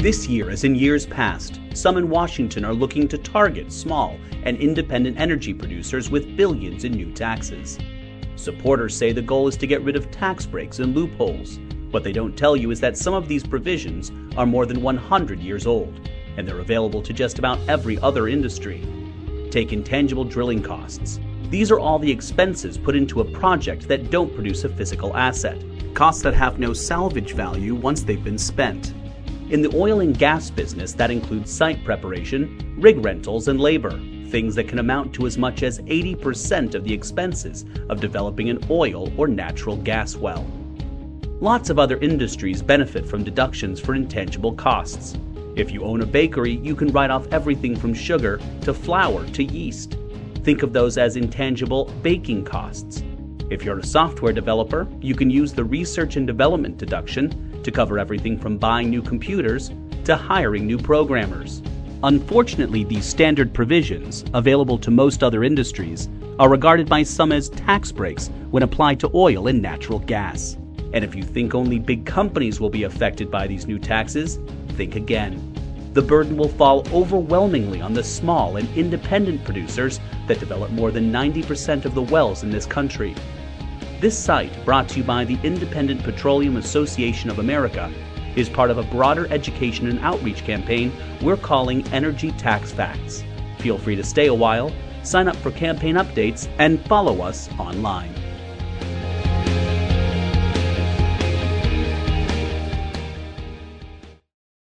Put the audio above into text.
This year, as in years past, some in Washington are looking to target small and independent energy producers with billions in new taxes. Supporters say the goal is to get rid of tax breaks and loopholes. What they don't tell you is that some of these provisions are more than 100 years old, and they're available to just about every other industry. Take intangible drilling costs. These are all the expenses put into a project that don't produce a physical asset, costs that have no salvage value once they've been spent. In the oil and gas business, that includes site preparation, rig rentals, and labor, things that can amount to as much as 80% of the expenses of developing an oil or natural gas well. Lots of other industries benefit from deductions for intangible costs. If you own a bakery, you can write off everything from sugar to flour to yeast. Think of those as intangible baking costs. If you're a software developer, you can use the research and development deduction to cover everything from buying new computers to hiring new programmers. Unfortunately, these standard provisions, available to most other industries, are regarded by some as tax breaks when applied to oil and natural gas. And if you think only big companies will be affected by these new taxes, think again. The burden will fall overwhelmingly on the small and independent producers that develop more than 90% of the wells in this country. This site, brought to you by the Independent Petroleum Association of America, is part of a broader education and outreach campaign we're calling Energy Tax Facts. Feel free to stay a while, sign up for campaign updates, and follow us online.